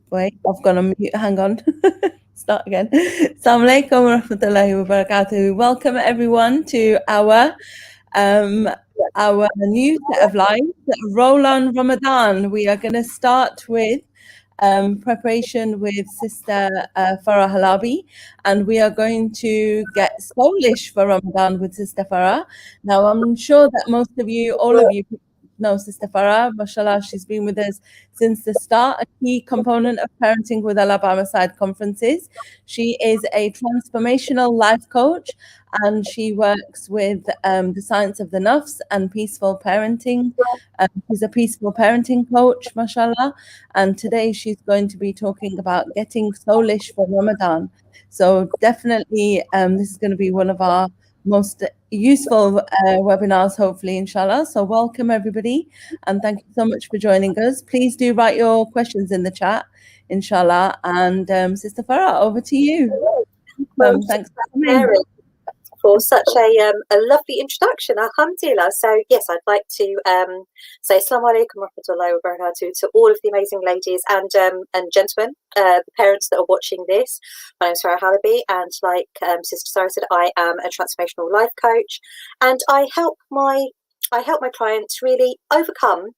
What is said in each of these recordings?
Wait, I've gone on mute. Hang on. Start again. Assalamu alaikum wa rahmatullahi wa barakatuh. Welcome everyone to our new set of lives, Roll on Ramadan. We are going to start with preparation with Sister Farah Halabi, and we are going to get Soulish for Ramadan with Sister Farah. Now, I'm sure that most of you, all of you, know Sister Farah. Mashallah, she's been with us since the start, a key component of Parenting with Alabama Side conferences. She is a transformational life coach, and she works with the science of the nafs and peaceful parenting. She's a peaceful parenting coach, mashallah, and today she's going to be talking about getting soulish for Ramadan. So definitely this is going to be one of our most useful webinars, hopefully, inshallah. So welcome everybody, and thank you so much for joining us. Please do write your questions in the chat, inshallah. And Sister Farah, over to you. Thanks for coming. For such a lovely introduction, alhamdulillah. So yes, I'd like to say assalamu alaikum wa rahmatullahi wa barakatuh to all of the amazing ladies and gentlemen, the parents that are watching this. My name is Farah Halabi, and like Sister Sarah said, I am a transformational life coach, and I help my clients really overcome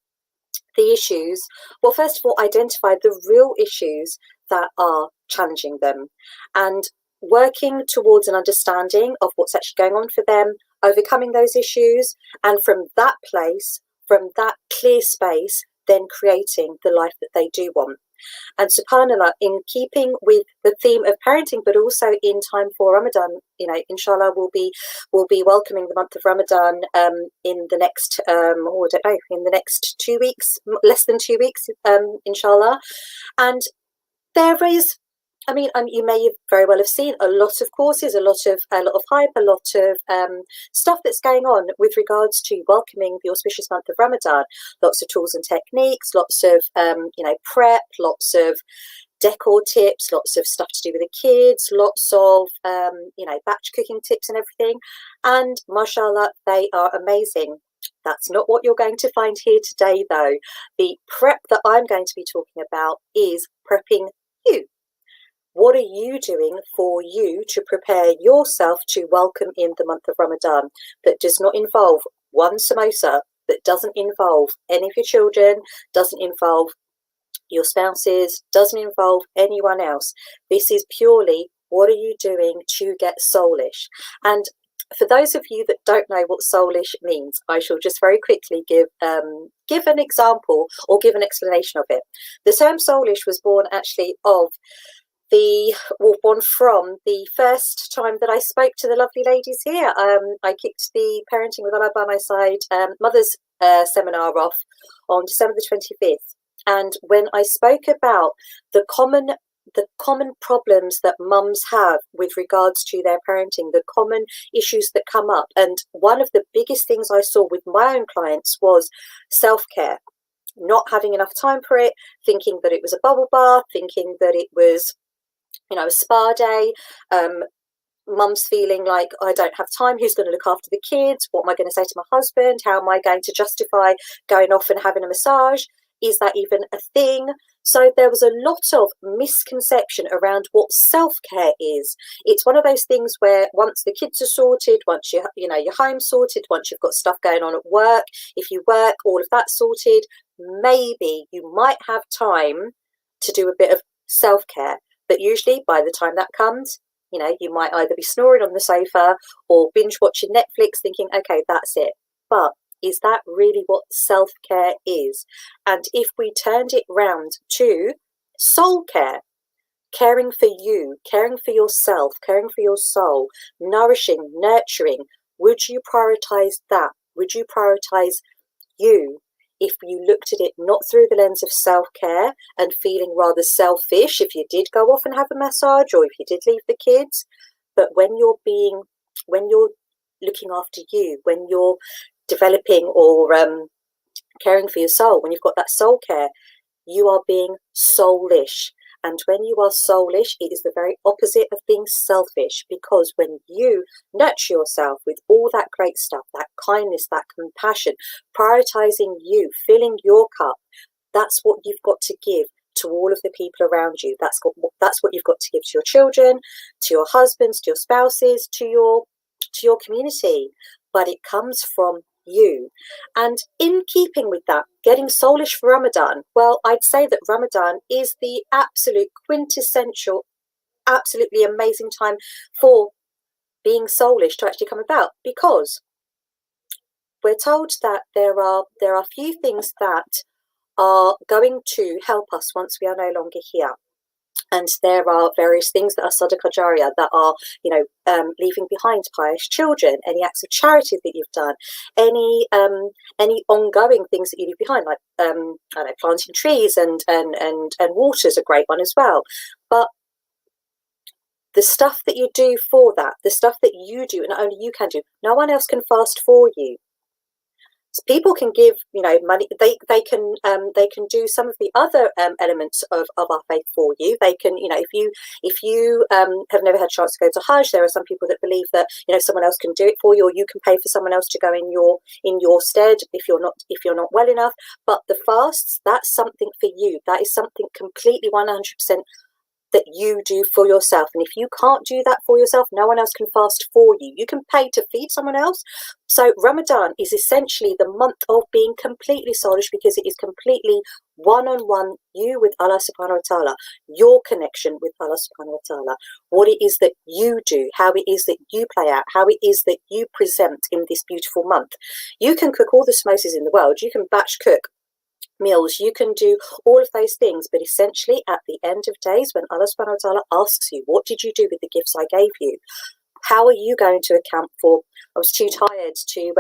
the issues. Well, first of all, identify the real issues that are challenging them, and working towards an understanding of what's actually going on for them, overcoming those issues, and from that place, from that clear space, then creating the life that they do want. And subhanallah, in keeping with the theme of parenting, but also in time for Ramadan, you know, inshallah, we'll be welcoming the month of Ramadan in the next in the next 2 weeks, less than 2 weeks, inshallah. And there is, I mean, you may very well have seen a lot of courses, a lot of hype, a lot of stuff that's going on with regards to welcoming the auspicious month of Ramadan. Lots of tools and techniques, lots of prep, lots of decor tips, lots of stuff to do with the kids, lots of batch cooking tips and everything. And mashallah, they are amazing. That's not what you're going to find here today, though. The prep that I'm going to be talking about is prepping you. What are you doing for you to prepare yourself to welcome in the month of Ramadan that does not involve one samosa, that doesn't involve any of your children, doesn't involve your spouses, doesn't involve anyone else? This is purely what are you doing to get soulish. And for those of you that don't know what soulish means, I shall just very quickly give an example or give an explanation of it. The term soulish was born actually from the first time that I spoke to the lovely ladies here. I kicked the Parenting with Allah by my side mothers seminar off on December the 25th, and when I spoke about the common problems that mums have with regards to their parenting, the common issues that come up, and one of the biggest things I saw with my own clients was self-care. Not having enough time for it, thinking that it was a bubble bath, thinking that it was a spa day, mum's feeling like, I don't have time, who's going to look after the kids, what am I going to say to my husband, how am I going to justify going off and having a massage, is that even a thing? So there was a lot of misconception around what self-care is. It's one of those things where once the kids are sorted, once your home sorted, once you've got stuff going on at work, if you work, all of that sorted, maybe you might have time to do a bit of self-care. But usually by the time that comes, you might either be snoring on the sofa or binge watching Netflix thinking, okay, that's it. But is that really what self-care is? And if we turned it round to soul care, caring for you, caring for yourself, caring for your soul, nourishing, nurturing, would you prioritize that? Would you prioritize you? If you looked at it not through the lens of self-care and feeling rather selfish if you did go off and have a massage or if you did leave the kids, but when you're looking after you, when you're developing or caring for your soul, when you've got that soul care, you are being soulish. And when you are soulish, it is the very opposite of being selfish, because when you nurture yourself with all that great stuff, that kindness, that compassion, prioritizing you, filling your cup, that's what you've got to give to all of the people around you. That's what you've got to give to your children, to your husbands, to your spouses, to your community. But it comes from you. And in keeping with that, getting soulish for Ramadan, well, I'd say that Ramadan is the absolute quintessential, absolutely amazing time for being soulish to actually come about, because we're told that there are few things that are going to help us once we are no longer here. And there are various things that are sadaqah jariyah, that are, leaving behind pious children, any acts of charity that you've done, any ongoing things that you leave behind, like I don't know, planting trees and water is a great one as well. But the stuff that you do for that, the stuff that you do and only you can do, no one else can fast for you. People can give, money. They can do some of the other elements of our faith for you. They can, if you have never had a chance to go to Hajj, there are some people that believe that someone else can do it for you, or you can pay for someone else to go in your stead if you're not well enough. But the fasts, that's something for you. That is something completely 100% that you do for yourself. And if you can't do that for yourself, no one else can fast for you. You can pay to feed someone else. So Ramadan is essentially the month of being completely soulish, because it is completely one-on-one, you with Allah subhanahu wa ta'ala, your connection with Allah subhanahu wa ta'ala, what it is that you do, how it is that you play out, how it is that you present in this beautiful month. You can cook all the samosas in the world, you can batch cook meals, you can do all of those things, but essentially at the end of days, when Allah subhanahu wa ta'ala asks you, what did you do with the gifts I gave you? How are you going to account for, I was too tired to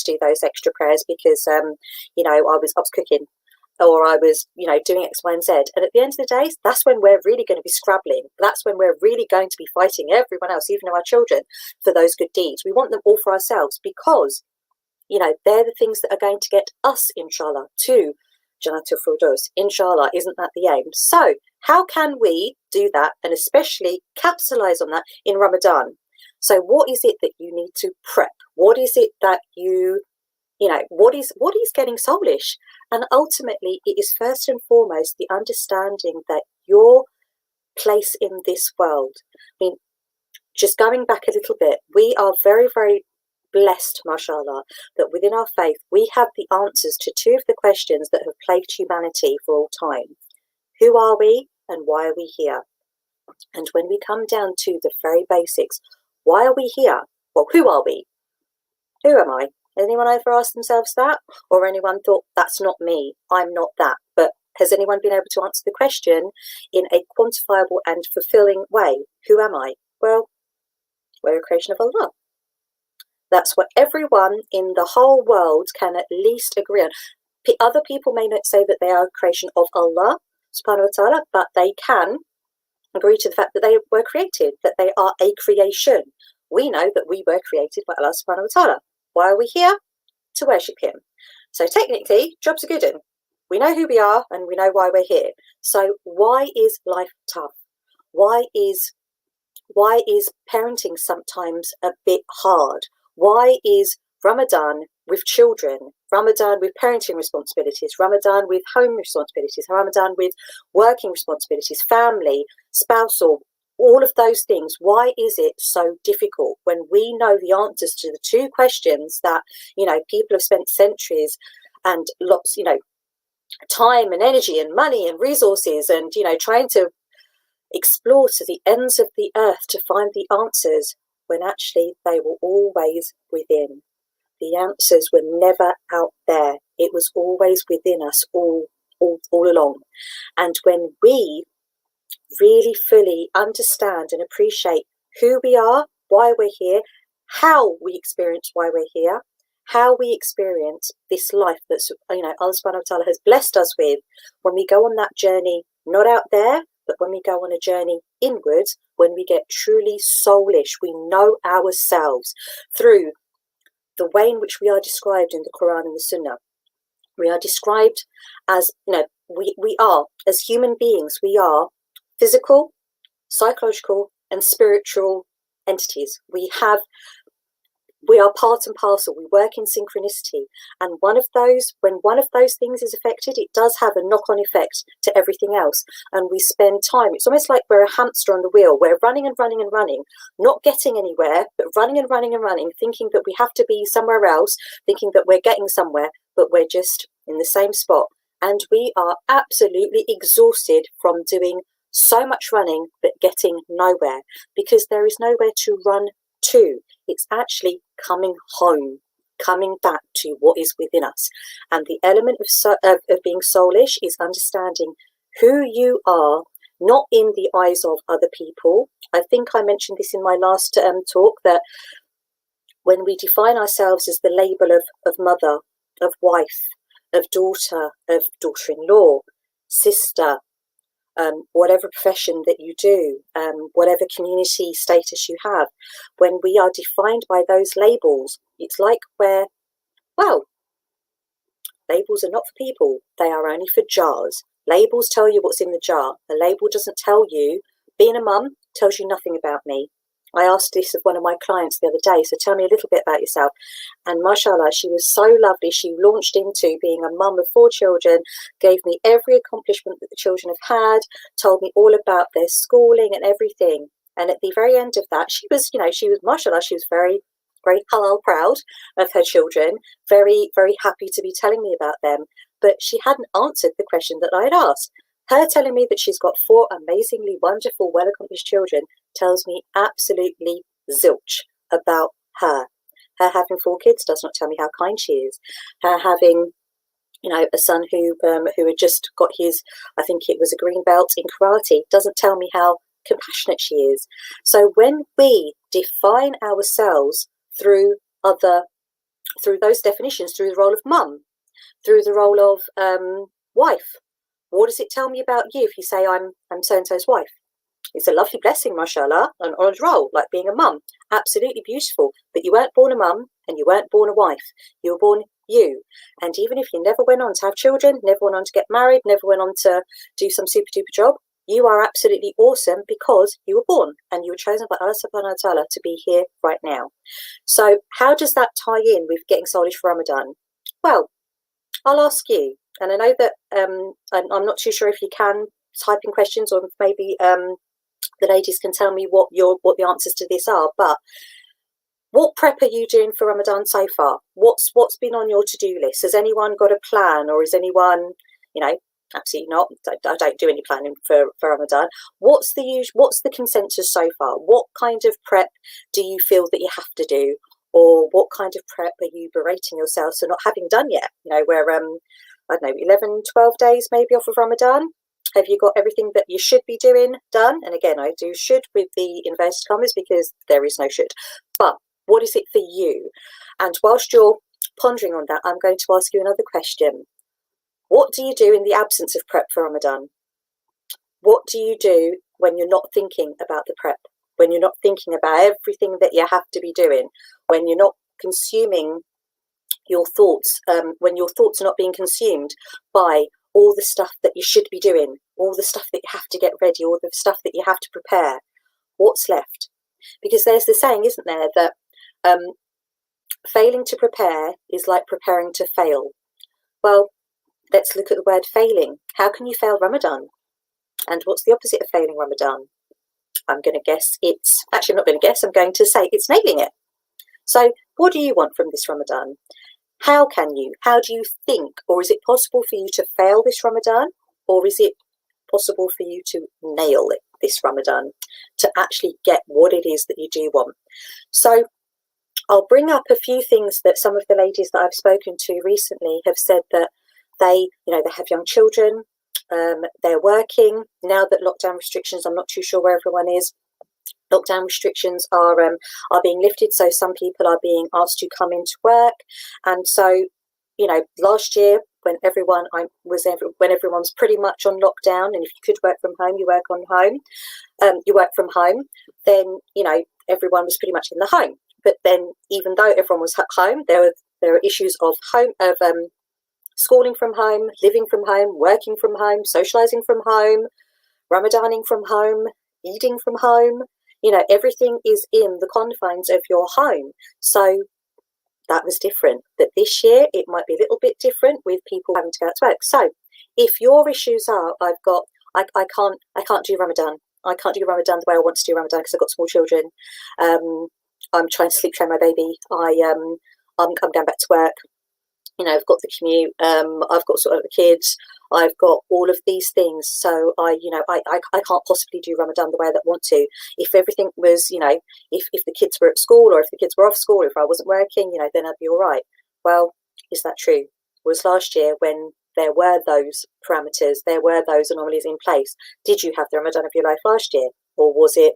do those extra prayers because I was cooking, or I was doing X, Y and Z. And at the end of the day, that's when we're really going to be scrabbling. That's when we're really going to be fighting everyone else, even our children, for those good deeds. We want them all for ourselves, because they're the things that are going to get us, inshallah, to Jannatul Firdaus. Inshallah, isn't that the aim? So how can we do that, and especially capitalize on that in Ramadan? So what is it that you need to prep? What is it that what is getting soulish? And ultimately, it is first and foremost the understanding that your place in this world. I mean, just going back a little bit, we are very, very blessed, mashallah, that within our faith we have the answers to two of the questions that have plagued humanity for all time. Who are we and why are we here? And when we come down to the very basics, why are we here? Well, who are we? Who am I? Anyone ever asked themselves that? Or anyone thought, that's not me, I'm not that? But has anyone been able to answer the question in a quantifiable and fulfilling way? Who am I? Well, we're a creation of Allah. That's what everyone in the whole world can at least agree on. Other people may not say that they are a creation of Allah subhanahu wa ta'ala, but they can agree to the fact that they were created, that they are a creation. We know that we were created by Allah subhanahu wa ta'ala. Why are we here? To worship him. So technically, job's a good one. We know who we are and we know why we're here. So why is life tough? Why is parenting sometimes a bit hard? Why is Ramadan with children, Ramadan with parenting responsibilities, Ramadan with home responsibilities, Ramadan with working responsibilities, family, spousal, all of those things, why is it so difficult when we know the answers to the two questions that, people have spent centuries and lots, time and energy and money and resources and, trying to explore to the ends of the earth to find the answers, when actually they were always within. The answers were never out there. It was always within us all along. And when we really fully understand and appreciate who we are, why we're here, how we experience why we're here, how we experience this life that's, Allah subhanahu wa ta'ala has blessed us with, when we go on that journey, not out there, but when we go on a journey inwards, when we get truly soulish, we know ourselves through the way in which we are described in the Quran and the Sunnah. We are described as, we are, as human beings, we are physical, psychological, and spiritual entities. We are part and parcel. We work in synchronicity, and when one of those things is affected, it does have a knock-on effect to everything else. And we spend time. It's almost like we're a hamster on the wheel. We're running and running and running, not getting anywhere, but running and running and running, thinking that we have to be somewhere else, thinking that we're getting somewhere, but we're just in the same spot. And we are absolutely exhausted from doing so much running, but getting nowhere, because there is nowhere to run to. It's actually coming home, coming back to what is within us. And the element of being soulish is understanding who you are, not in the eyes of other people. I think I mentioned this in my last talk, that when we define ourselves as the label of mother, of wife, of daughter-in-law, sister, whatever profession that you do, whatever community status you have, when we are defined by those labels, it's like labels are not for people. They are only for jars. Labels tell you what's in the jar. A label doesn't tell you. Being a mum tells you nothing about me. I asked this of one of my clients the other day, so tell me a little bit about yourself. And mashallah, she was so lovely. She launched into being a mum of 4 children, gave me every accomplishment that the children have had, told me all about their schooling and everything. And at the very end of that, she was mashallah, she was very, very halal proud of her children, very, very happy to be telling me about them. But she hadn't answered the question that I had asked. Her telling me that she's got 4 amazingly wonderful, well-accomplished children tells me absolutely zilch about her. Her having 4 kids does not tell me how kind she is. Her having, a son who had just got his, I think it was a green belt in karate, doesn't tell me how compassionate she is. So when we define ourselves through those definitions, through the role of mum, through the role of wife, what does it tell me about you if you say I'm so-and-so's wife? It's a lovely blessing, mashallah, an honoured role, like being a mum. Absolutely beautiful. But you weren't born a mum and you weren't born a wife. You were born you. And even if you never went on to have children, never went on to get married, never went on to do some super duper job, you are absolutely awesome because you were born and you were chosen by Allah subhanahu wa ta'ala to be here right now. So how does that tie in with getting soulish for Ramadan? Well, I'll ask you. And I know that I'm not too sure if you can type in questions, or maybe the ladies can tell me what the answers to this are. But what prep are you doing for Ramadan so far? What's been on your to-do list? Has anyone got a plan, or is anyone, absolutely not? I don't do any planning for Ramadan. What's the consensus so far? What kind of prep do you feel that you have to do, or what kind of prep are you berating yourself for not having done yet? Where I don't know, 11, 12 days maybe off of Ramadan. Have you got everything that you should be doing done? And again, I do should with the inverted commas because there is no should. But what is it for you? And whilst you're pondering on that, I'm going to ask you another question. What do you do in the absence of prep for Ramadan? What do you do when you're not thinking about the prep? When you're not thinking about everything that you have to be doing? When you're not consuming your thoughts, when your thoughts are not being consumed by all the stuff that you should be doing, all the stuff that you have to get ready, all the stuff that you have to prepare, what's left? Because there's the saying, isn't there, that failing to prepare is like preparing to fail. Well, let's look at the word failing. How can you fail Ramadan? And what's the opposite of failing Ramadan? I'm going to guess I'm not going to guess, I'm going to say it's nailing it. So what do you want from this Ramadan? How do you think, or is it possible for you to fail this Ramadan, or is it possible for you to nail it this Ramadan, to actually get what it is that you do want? So I'll bring up a few things that some of the ladies that I've spoken to recently have said, that they have young children, they're working. Now that lockdown restrictions, I'm not too sure where everyone is, lockdown restrictions are being lifted, so some people are being asked to come into work. And so, last year when everyone's pretty much on lockdown, and if you could work from home, you work from home, then everyone was pretty much in the home. But then, even though everyone was at home, there were issues of schooling from home, living from home, working from home, socializing from home, Ramadaning from home, eating from home, everything is in the confines of your home. So that was different. But this year it might be a little bit different with people having to go out to work. So if your issues are, I can't do Ramadan. I can't do Ramadan the way I want to do Ramadan because I've got small children. I'm trying to sleep train my baby. I'm going back to work. I've got the commute. I've got sort of the kids. I've got all of these things. So I can't possibly do Ramadan the way that I want to. If everything was, if the kids were at school or if the kids were off school, if I wasn't working, then I'd be all right. Well, is that true? Was last year when there were those parameters, there were those anomalies in place? Did you have the Ramadan of your life last year, or was it,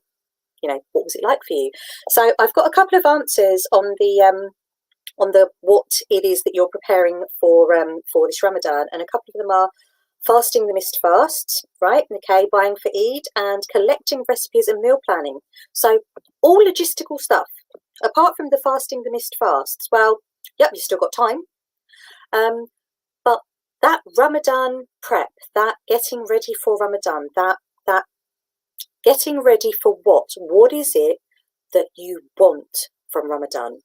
what was it like for you? So I've got a couple of answers on the what it is that you're preparing for this Ramadan, and a couple of them are fasting the missed fasts, right? Okay, buying for Eid, and collecting recipes and meal planning. So all logistical stuff. Apart from the fasting the missed fasts, well, yep, you've still got time. But that Ramadan prep, that getting ready for Ramadan, that getting ready for what? What is it that you want from Ramadan?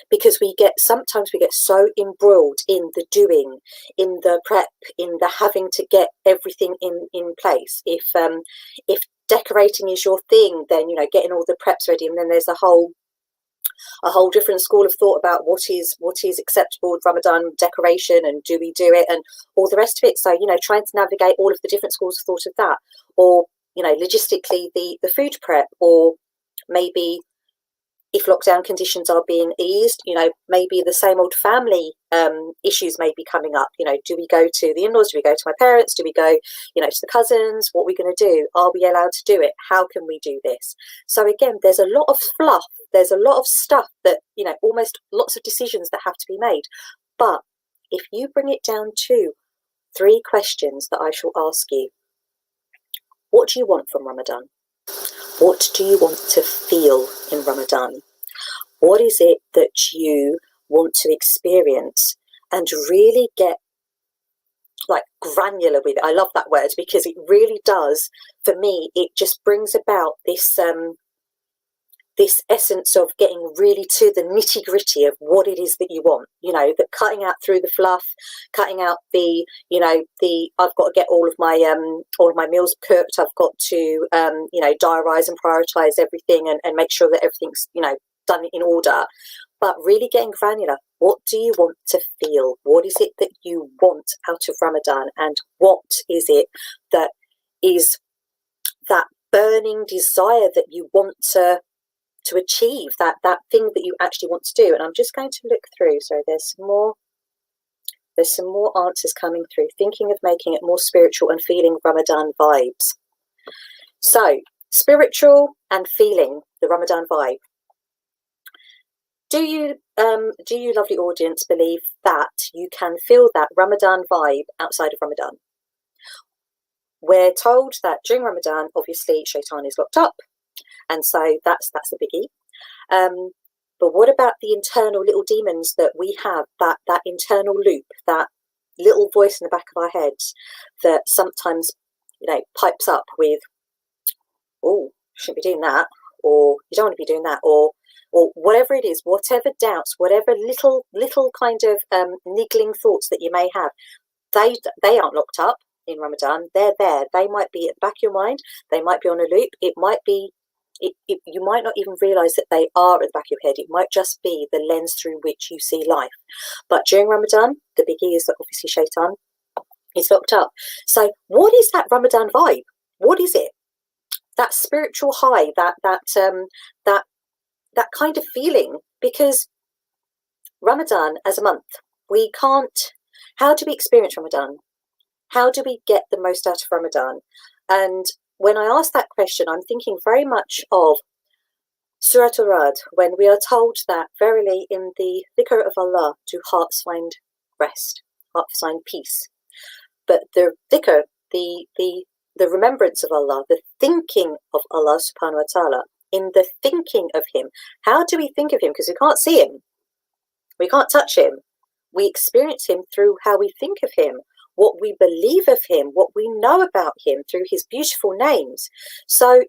Because sometimes we get so embroiled in the doing, in the prep, in the having to get everything in place. If decorating is your thing, then getting all the preps ready, and then there's a whole different school of thought about what is acceptable with Ramadan decoration, and do we do it, and all the rest of it. So trying to navigate all of the different schools of thought of that, or logistically the food prep, or maybe if lockdown conditions are being eased, maybe the same old family issues may be coming up. Do we go to the in-laws? Do we go to my parents? Do we go, to the cousins? What are we going to do? Are we allowed to do it? How can we do this? So again, there's a lot of fluff. There's a lot of stuff that, almost lots of decisions that have to be made. But if you bring it down to 3 questions that I shall ask you. What do you want from Ramadan? What do you want to feel in Ramadan? What is it that you want to experience, and really get granular with it? I love that word, because it really does, for me, it just brings about this this essence of getting really to the nitty gritty of what it is that you want, that cutting out through the fluff, cutting out the, I've got to get all of my meals cooked. I've got to, diarise and prioritise everything, and make sure that everything's, done in order. But really getting granular. What do you want to feel? What is it that you want out of Ramadan? And what is it that is that burning desire that you want to achieve, that thing that you actually want to do? And I'm just going to look through. So there's some more answers coming through. Thinking of making it more spiritual and feeling Ramadan vibes. So spiritual and feeling the Ramadan vibe. Do you, lovely audience, believe that you can feel that Ramadan vibe outside of Ramadan? We're told that during Ramadan, obviously, shaitan is locked up, and so that's a biggie. But what about the internal little demons that we have, that internal loop, that little voice in the back of our heads that sometimes, pipes up with, oh, shouldn't be doing that, or you don't want to be doing that, or whatever it is, whatever doubts, whatever little kind of niggling thoughts that you may have, they aren't locked up in Ramadan. They're there. They might be at the back of your mind. They might be on a loop. It might be, you might not even realise that they are at the back of your head. It might just be the lens through which you see life. But during Ramadan, the biggie is that obviously shaitan is locked up. So what is that Ramadan vibe? What is it? That spiritual high, that kind of feeling, because Ramadan as a month, how do we experience Ramadan? How do we get the most out of Ramadan? And when I ask that question, I'm thinking very much of Surah Al-Rad, when we are told that verily in the dhikr of Allah do hearts find rest, hearts find peace. But the dhikr, the remembrance of Allah, the thinking of Allah subhanahu wa ta'ala, in the thinking of him. How do we think of him? Because we can't see him. We can't touch him. We experience him through how we think of him. what we believe of him, what we know about him through his beautiful names. So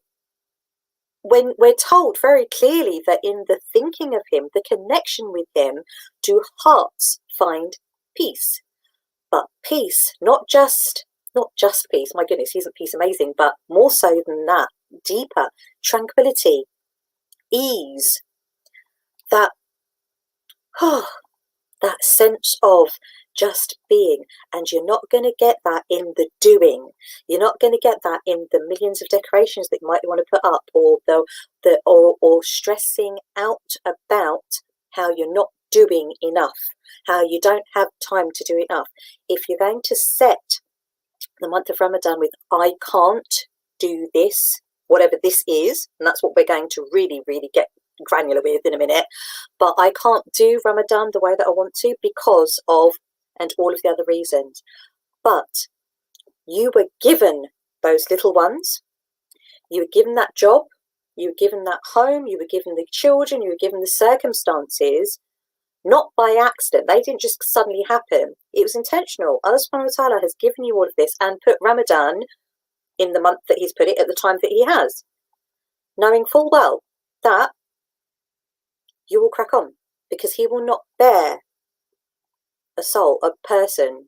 when we're told very clearly that in the thinking of him, the connection with him, do hearts find peace. But peace, not just peace, my goodness, isn't peace amazing, but more so than that, deeper, tranquility, ease, that that sense of just being. And you're not going to get that in the doing. You're not going to get that in the millions of decorations that you might want to put up, or or stressing out about how you're not doing enough, how you don't have time to do enough. If you're going to set the month of Ramadan with I can't do this, whatever this is, and that's what we're going to really, really get granular with in a minute, but I can't do Ramadan the way that I want to because of, and all of the other reasons. But you were given those little ones, you were given that job, you were given that home, you were given the children, you were given the circumstances, not by accident. They didn't just suddenly happen. It was intentional. Allah subhanahu wa ta'ala has given you all of this and put Ramadan in the month that he's put it at the time that he has, knowing full well that you will crack on, because he will not bear a soul, a person,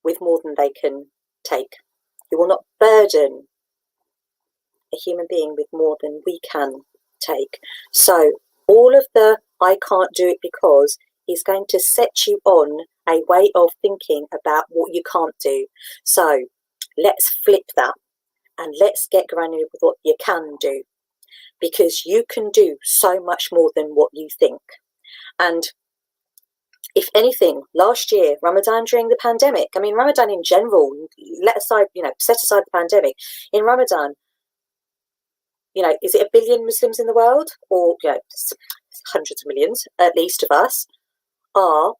with more than they can take. He will not burden a human being with more than we can take. So all of the I can't do it because is going to set you on a way of thinking about what you can't do. So let's flip that and let's get granular with what you can do, because you can do so much more than what you think. And if anything, last year, Ramadan during the pandemic, I mean, Ramadan in general, set aside the pandemic, in Ramadan, is it 1 billion Muslims in the world? Or, hundreds of millions, at least, of us, are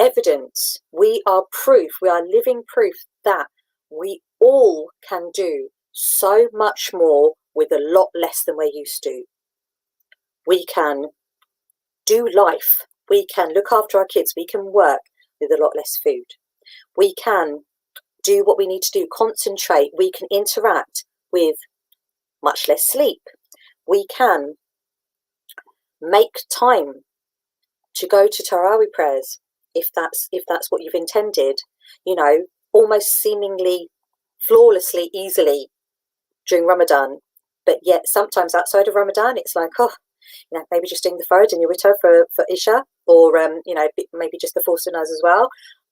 evidence. We are proof, we are living proof that we all can do so much more with a lot less than we're used to. We can do life. We can look after our kids. We can work with a lot less food. We can do what we need to do, concentrate. We can interact with much less sleep. We can make time to go to Tarawih prayers if that's what you've intended, almost seemingly flawlessly, easily during Ramadan. But yet sometimes outside of Ramadan, it's like, maybe just doing the Farah and your witter for Isha, or, maybe just the four sunnahs as well.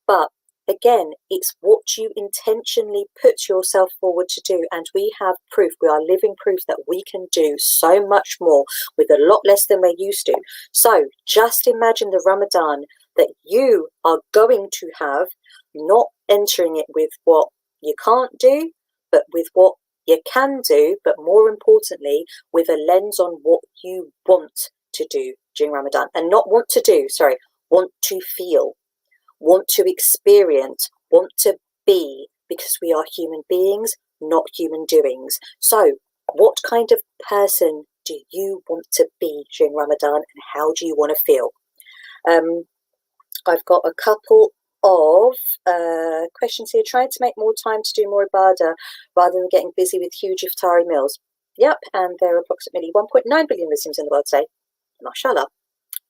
But again, it's what you intentionally put yourself forward to do. And we have proof, we are living proof that we can do so much more with a lot less than we're used to. So just imagine the Ramadan that you are going to have, not entering it with what you can't do, but with what you can do, but more importantly, with a lens on what you want to do during Ramadan. And not want to do, want to feel, want to experience, want to be, because we are human beings, not human doings. So what kind of person do you want to be during Ramadan, and how do you want to feel? I've got a couple of questions here. Trying to make more time to do more ibadah rather than getting busy with huge iftari meals. Yep, and there are approximately 1.9 billion Muslims in the world today. Mashallah.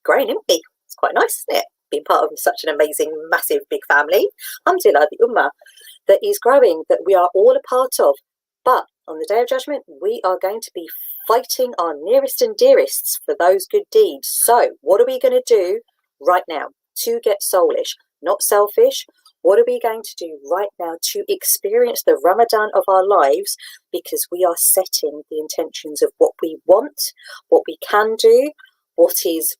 Growing, isn't it? It's quite nice, isn't it? Being part of such an amazing, massive, big family. Alhamdulillah, the ummah that is growing, that we are all a part of. But on the Day of Judgment, we are going to be fighting our nearest and dearests for those good deeds. So what are we going to do right now to get soulish, not selfish? What are we going to do right now to experience the Ramadan of our lives? Because we are setting the intentions of what we want, what we can do, what is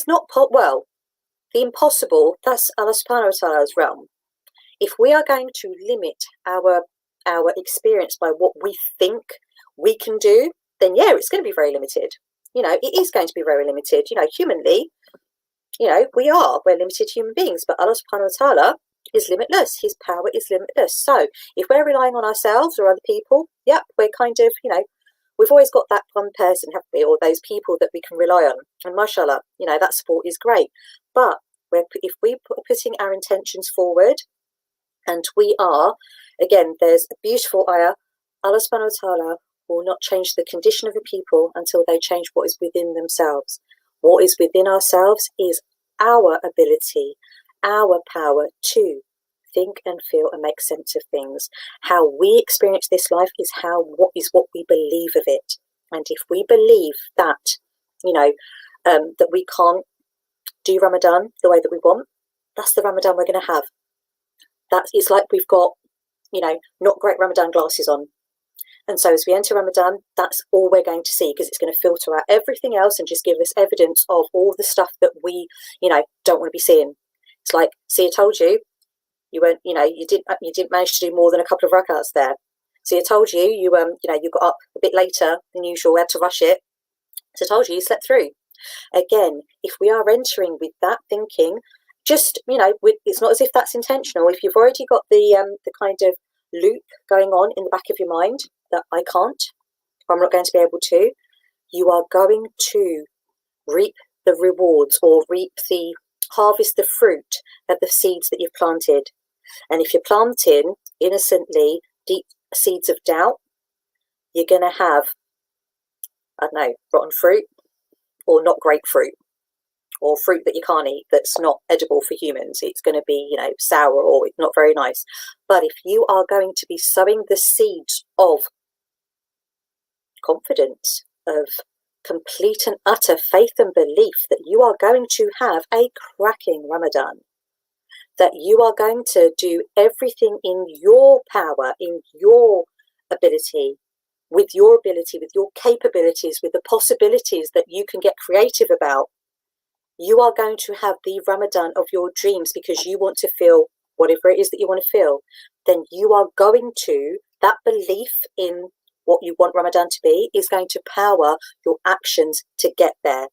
not, the impossible, that's Allah subhanahu wa ta'ala's realm. If we are going to limit our experience by what we think we can do, then it's going to be very limited. It is going to be very limited. Humanly, we're limited human beings, but Allah subhanahu wa ta'ala is limitless. His power is limitless. So if we're relying on ourselves or other people, we're kind of, we've always got that one person, haven't we, or those people that we can rely on. And mashallah, that support is great. But if we putting our intentions forward, and we are, again, there's a beautiful ayah, Allah subhanahu wa ta'ala will not change the condition of the people until they change what is within themselves. What is within ourselves is our ability, our power to think and feel and make sense of things. How we experience this life is what we believe of it. And if we believe that, that we can't do Ramadan the way that we want, that's the Ramadan we're going to have. It's like we've got, not great Ramadan glasses on. And so as we enter Ramadan, that's all we're going to see, because it's going to filter out everything else and just give us evidence of all the stuff that we, don't want to be seeing. It's like, see, I told you, you weren't, you didn't manage to do more than a couple of rakats there. See, I told you, you got up a bit later than usual, we had to rush it. So I told you slept through. Again, if we are entering with that thinking, just, it's not as if that's intentional. If you've already got the kind of loop going on in the back of your mind that I can't, I'm not going to be able to, you are going to reap the rewards, or harvest the fruit of the seeds that you've planted. And if you're planting innocently deep seeds of doubt, you're going to have, I don't know, rotten fruit, or not great fruit, or fruit that you can't eat that's not edible for humans. It's going to be, sour, or not very nice. But if you are going to be sowing the seeds of confidence, of complete and utter faith and belief that you are going to have a cracking Ramadan, that you are going to do everything in your power, in your ability, with your capabilities, with the possibilities that you can get creative about, you are going to have the Ramadan of your dreams, because you want to feel whatever it is that you want to feel. Then you are going to, that belief in what you want Ramadan to be is going to power your actions to get there.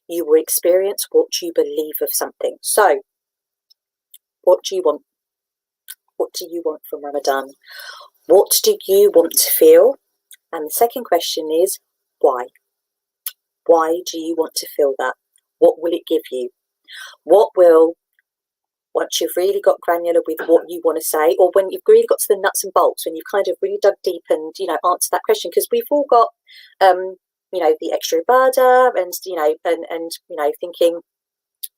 You will experience what you believe of something. So, what do you want? What do you want from Ramadan? What do you want to feel? And the second question is, why? Why do you want to feel that? What will it give you? What will, once you've really got granular with what you want to say, or when you've really got to the nuts and bolts, when you've kind of really dug deep and, answered that question, because we've all got, the extra ibadah and thinking,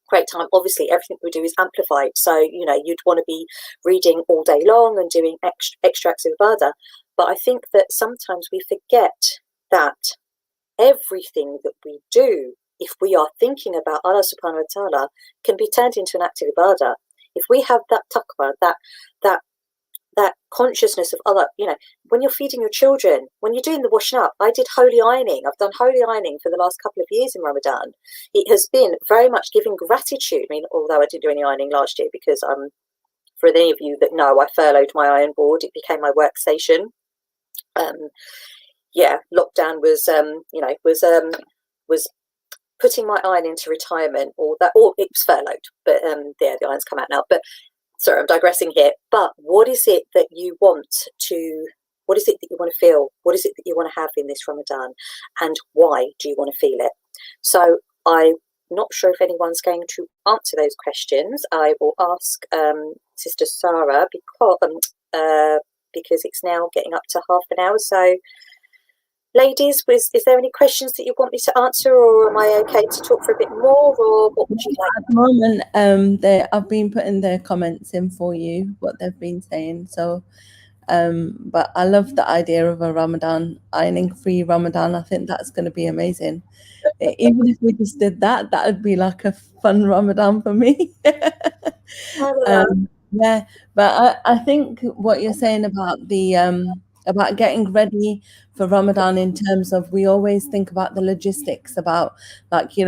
great time. Obviously, everything we do is amplified. So, you'd want to be reading all day long and doing extra acts of ibadah. But I think that sometimes we forget that everything that we do, if we are thinking about Allah subhanahu wa ta'ala, can be turned into an act of ibadah. If we have that taqwa, that consciousness of Allah, when you're feeding your children, when you're doing the washing up, I did holy ironing. I've done holy ironing for the last couple of years in Ramadan. It has been very much giving gratitude. I mean, although I didn't do any ironing last year, because for any of you that know, I furloughed my iron board. It became my workstation. Lockdown was putting my iron into retirement, or it was furloughed, but the iron's come out now. But sorry, I'm digressing here. But what is it that you want to feel? What is it that you want to have in this Ramadan? And why do you want to feel it? So I'm not sure if anyone's going to answer those questions. I will ask Sister Sarah, because it's now getting up to half an hour. So, ladies, is there any questions that you want me to answer, or am I okay to talk for a bit more, or what would you like? At the moment, I've been putting their comments in for you, what they've been saying. So, but I love the idea of a Ramadan, ironing-free Ramadan. I think that's going to be amazing. Even if we just did that, that would be like a fun Ramadan for me. Yeah, but I think what you're saying about the about getting ready for Ramadan, in terms of, we always think about the logistics, about like you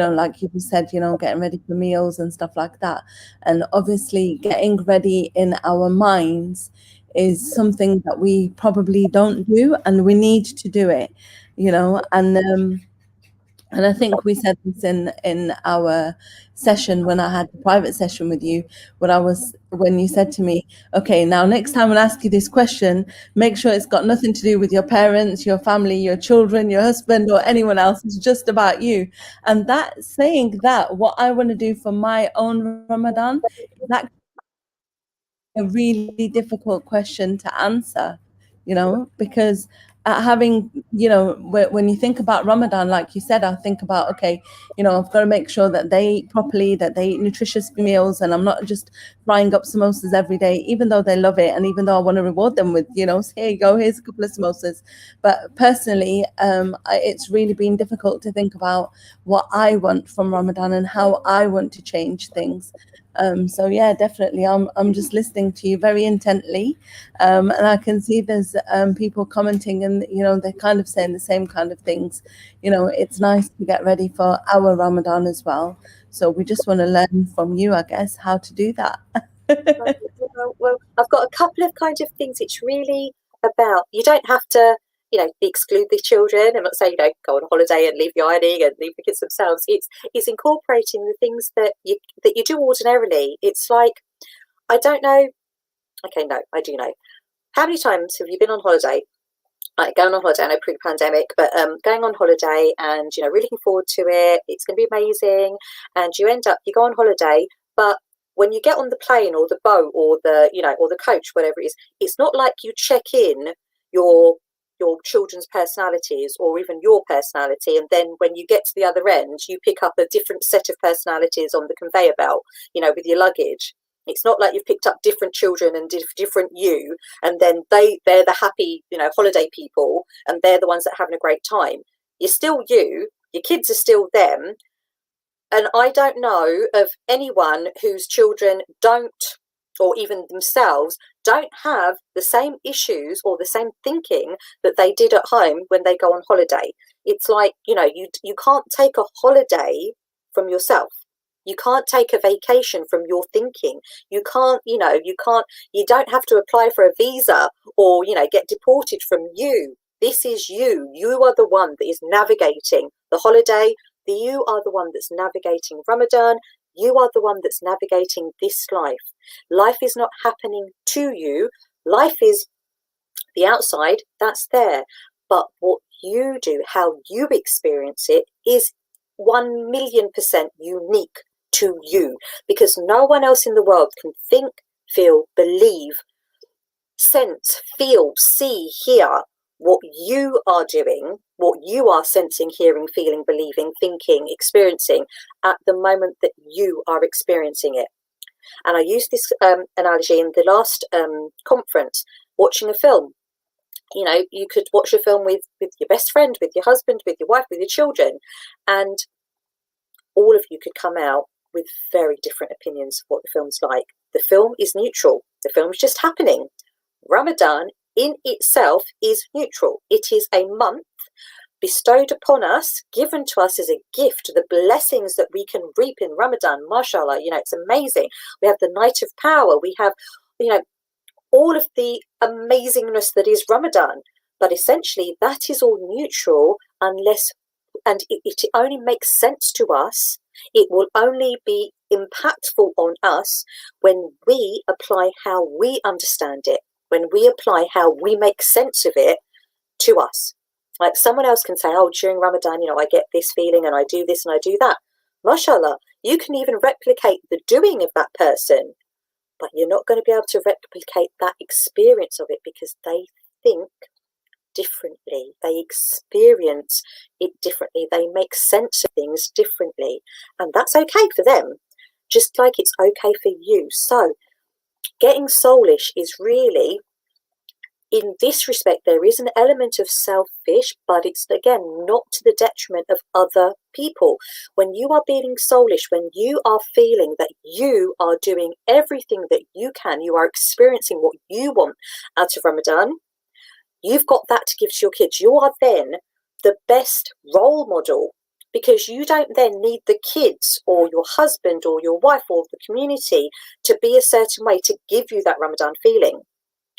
said, getting ready for meals and stuff like that. And obviously getting ready in our minds is something that we probably don't do, and we need to do it, and And I think we said this in our session when I had the private session with you, when you said to me, okay, now next time when I ask you this question, make sure it's got nothing to do with your parents, your family, your children, your husband, or anyone else. It's just about you. And that saying that, what I want to do for my own Ramadan, that a really difficult question to answer, because having, when you think about Ramadan, like you said, I think about, okay, I've got to make sure that they eat properly, that they eat nutritious meals, and I'm not just frying up samosas every day, even though they love it, and even though I want to reward them with, here you go, here's a couple of samosas. But personally, it's really been difficult to think about what I want from Ramadan and how I want to change things. So yeah, definitely. I'm just listening to you very intently, and I can see there's people commenting, and they're kind of saying the same kind of things. It's nice to get ready for our Ramadan as well. So we just want to learn from you, I guess, how to do that. Well, I've got a couple of kind of things. It's really about, you don't have to, exclude the children. I'm not saying, go on holiday and leave the ironing and leave the kids themselves. It's incorporating the things that you do ordinarily. It's like, I don't know. Okay, no, I do know. How many times have you been on holiday? Like going on holiday, I know pre-pandemic, but going on holiday and really looking forward to it. It's going to be amazing, and you go on holiday, but when you get on the plane or the boat or the or the coach, whatever it is, it's not like you check in your children's personalities or even your personality, and then when you get to the other end, you pick up a different set of personalities on the conveyor belt, with your luggage. It's not like you've picked up different children and different you, and then they're the happy, holiday people, and they're the ones that are having a great time. You're still you, your kids are still them. And I don't know of anyone whose children don't, or even themselves, don't have the same issues or the same thinking that they did at home when they go on holiday. It's like, you can't take a holiday from yourself. You can't take a vacation from your thinking. You don't have to apply for a visa or, get deported from you. This is you. You are the one that is navigating the holiday. You are the one that's navigating Ramadan. You are the one that's navigating this life. Life is not happening to you. Life is the outside, that's there. But what you do, how you experience it, is 1,000,000% unique to you, because no one else in the world can think, feel, believe, sense, feel, see, hear what you are doing, what you are sensing, hearing, feeling, believing, thinking, experiencing at the moment that you are experiencing it. And I used this analogy in the last conference, watching a film. You could watch a film with your best friend, with your husband, with your wife, with your children, and all of you could come out with very different opinions of what the film's like. The film is neutral. The film's just happening. Ramadan in itself is neutral. It is a month bestowed upon us, given to us as a gift, the blessings that we can reap in Ramadan. Mashallah, it's amazing. We have the night of power. We have, all of the amazingness that is Ramadan. But essentially, that is all neutral and it only makes sense to us. It will only be impactful on us when we apply how we understand it, when we apply how we make sense of it to us. Like someone else can say, oh, during Ramadan, I get this feeling and I do this and I do that. Mashallah, you can even replicate the doing of that person, but you're not going to be able to replicate that experience of it because they think differently. They experience it differently. They make sense of things differently. And that's okay for them, just like it's okay for you. So getting soulish is really, in this respect, there is an element of selfish, but it's, again, not to the detriment of other people. When you are being soulish, when you are feeling that you are doing everything that you can, you are experiencing what you want out of Ramadan, you've got that to give to your kids. You are then the best role model, because you don't then need the kids or your husband or your wife or the community to be a certain way to give you that Ramadan feeling.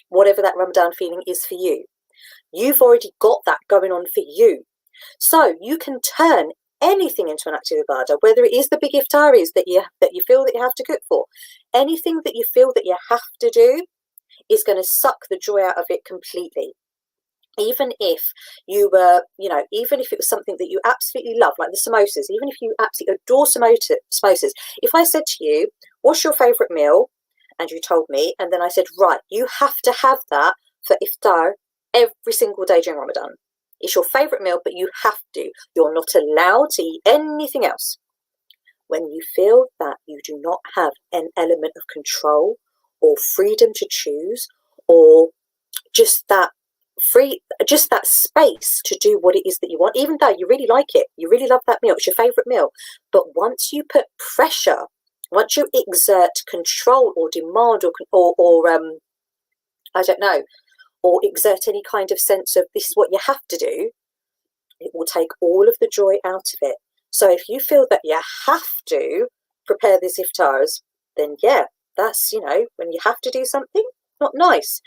Whatever that Ramadan feeling is for you, you've already got that going on for you. So you can turn anything into an active ibadah, whether it is the big iftaris that you feel that you have to cook for, anything that you feel that you have to do is going to suck the joy out of it completely. Even if you were, even if it was something that you absolutely love, like the samosas, even if you absolutely adore samosas, if I said to you, what's your favourite meal? And you told me, and then I said, right, you have to have that for iftar every single day during Ramadan. It's your favourite meal, but you have to. You're not allowed to eat anything else. When you feel that you do not have an element of control or freedom to choose, or just that space to do what it is that you want, even though you really like it, you really love that meal, it's your favourite meal, but once you put pressure, once you exert control or demand or I don't know, or exert any kind of sense of this is what you have to do, it will take all of the joy out of it. So if you feel that you have to prepare these iftars, then yeah, that's, when you have to do something, not nice.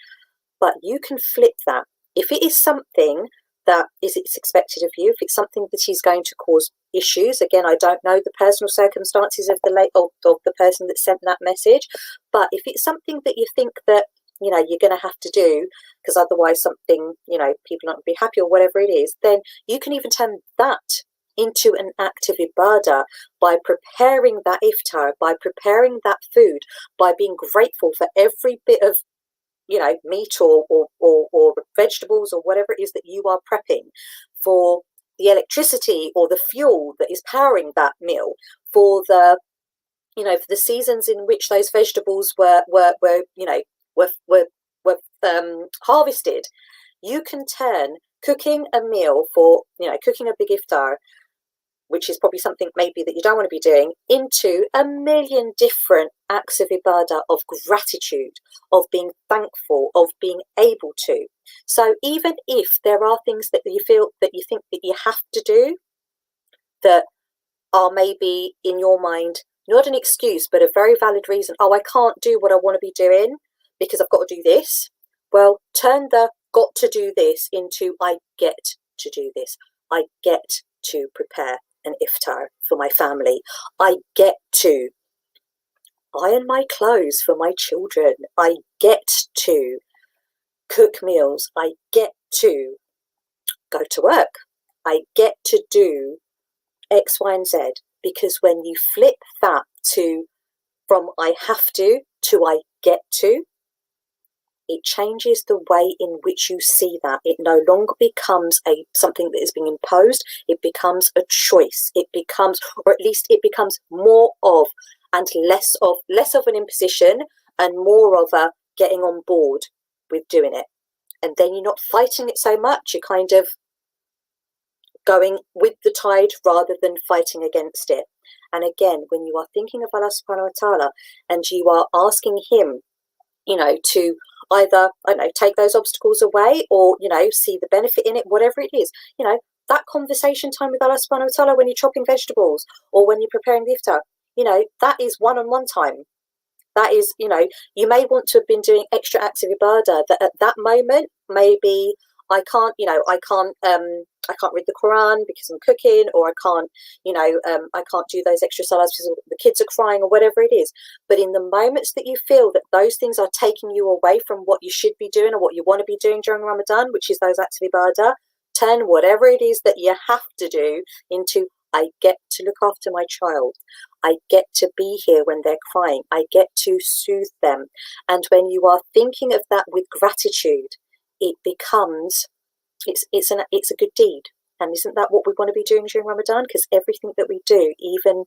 But you can flip that. If it is something that it's expected of you, if it's something that is going to cause issues, again, I don't know the personal circumstances of the person that sent that message, but if it's something that you think that, you're going to have to do, because otherwise something, people aren't be happy or whatever it is, then you can even turn that into an act of ibadah by preparing that iftar, by preparing that food, by being grateful for every bit of meat or vegetables or whatever it is that you are prepping, for the electricity or the fuel that is powering that meal, for the for the seasons in which those vegetables were harvested. You can turn cooking a meal for cooking a big iftar, which is probably something maybe that you don't want to be doing, into a million different acts of ibadah, of gratitude, of being thankful, of being able to. So even if there are things that you feel that you think that you have to do, that are maybe in your mind not an excuse but a very valid reason, oh, I can't do what I want to be doing because I've got to do this, well, turn the got to do this into I get to do this. I get to prepare an iftar for my family. I get to iron my clothes for my children. I get to cook meals. I get to go to work. I get to do X, Y, and Z. Because when you flip that from I have to I get to, it changes the way in which you see that. It no longer becomes something that is being imposed. It becomes a choice. It becomes, or at least it becomes more of and less of an imposition and more of a getting on board with doing it. And then you're not fighting it so much. You're kind of going with the tide rather than fighting against it. And again, when you are thinking of Allah subhanahu wa ta'ala and you are asking him, to either, I don't know, take those obstacles away or, see the benefit in it, whatever it is, that conversation time with Allah subhanahu wa ta'ala when you're chopping vegetables or when you're preparing the iftar, that is one-on-one time. That is, you may want to have been doing extra acts of ibadah that at that moment, maybe I can't read the Quran because I'm cooking, or I can't do those extra salahs because the kids are crying or whatever it is. But in the moments that you feel that those things are taking you away from what you should be doing or what you want to be doing during Ramadan, which is those acts of ibadah, turn whatever it is that you have to do into I get to look after my child. I get to be here when they're crying. I get to soothe them. And when you are thinking of that with gratitude, it becomes, it's a good deed. And isn't that what we want to be doing during Ramadan? Because everything that we do, even,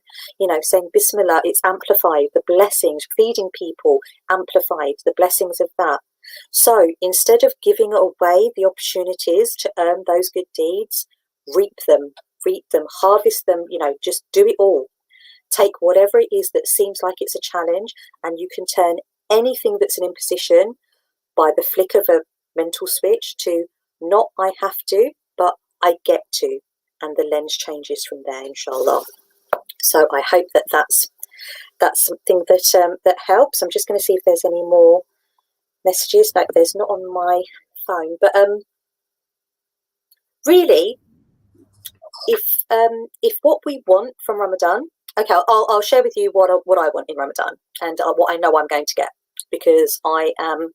saying Bismillah, it's amplified. The blessings, feeding people, amplified. The blessings of that. So instead of giving away the opportunities to earn those good deeds, reap them, harvest them, just do it all. Take whatever it is that seems like it's a challenge, and you can turn anything that's an imposition by the flick of a mental switch to not I have to, but I get to, and the lens changes from there, inshallah. So I hope that that's something that helps. I'm just going to see if there's any more messages. No, there's not on my phone, but really, if what we want from Ramadan, okay, I'll share with you what I want in Ramadan and what I know I'm going to get, because I am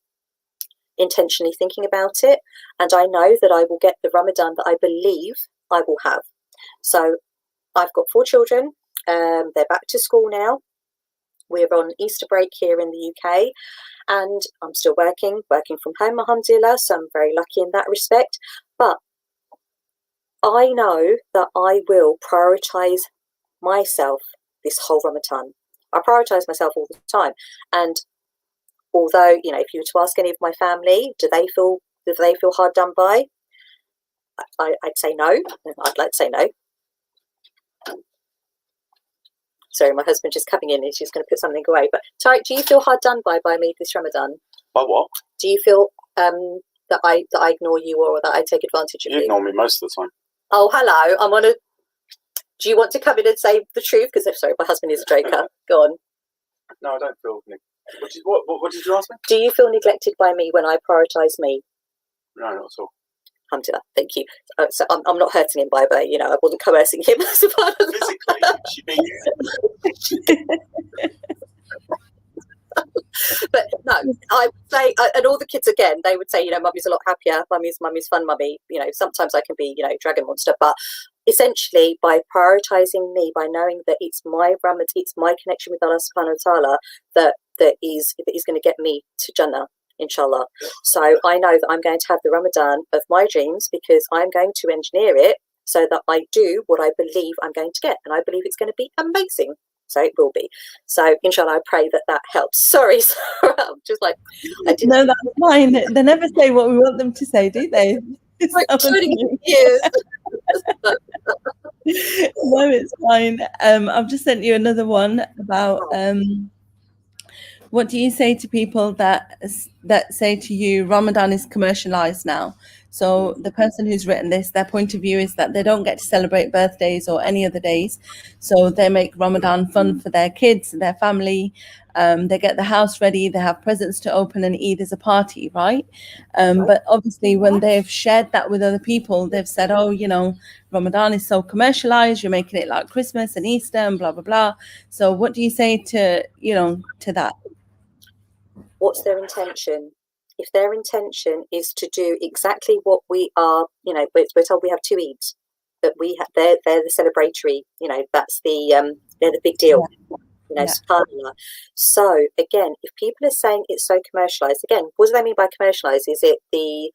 intentionally thinking about it, and I know that I will get the Ramadan that I believe I will have. So I've got 4 children. They're back to school now. We're on Easter break here in the UK, and I'm still working from home, alhamdulillah, so I'm very lucky in that respect. But I know that I will prioritise myself this whole Ramadan. I prioritise myself all the time. And although, you know, if you were to ask any of my family, do they feel hard done by? I'd say no. I'd like to say no. Sorry, my husband just coming in and she's going to put something away. But Tariq, do you feel hard done by me this Ramadan? By what? Do you feel that I ignore you, or that I take advantage of you? You ignore me most of the time. Oh, hello. Do you want to come in and say the truth? Because sorry, my husband is a joker. Go on. No, I don't feel. What did you ask me? Do you feel neglected by me when I prioritise me? No, not at all. Alhamdulillah, thank you. So I'm not hurting him by, you know, I wasn't coercing him as a part of physically. She beat you. But no, I would say, and all the kids again, they would say, you know, mummy's a lot happier. Mummy's fun, mummy. You know, sometimes I can be, you know, dragon monster, but essentially by prioritising me, by knowing that it's my Ramadan, it's my connection with Allah Subhanahu wa Taala that is going to get me to Jannah, inshallah. So I know that I'm going to have the Ramadan of my dreams, because I'm going to engineer it so that I do what I believe I'm going to get, and I believe it's going to be amazing. So it will be. So inshallah, I pray that helps. Sorry, Sarah, I'm just like, I didn't. No, that's fine. They never say what we want them to say, do they? Like, years. No, it's fine. I've just sent you another one about what do you say to people that say to you Ramadan is commercialized now? So the person who's written this, their point of view is that they don't get to celebrate birthdays or any other days. So they make Ramadan fun for their kids, their family. They get the house ready, they have presents to open, and Eid is a party, right? But obviously when they've shared that with other people, they've said, oh, you know, Ramadan is so commercialized, you're making it like Christmas and Easter and blah, blah, blah. So what do you say to that? What's their intention? If their intention is to do exactly what we are, you know, we're told we have 2 Eids, that they're the celebratory, you know, that's they're the big deal, you know, subhanAllah. So again, if people are saying it's so commercialized, again, what do they mean by commercialized? Is it the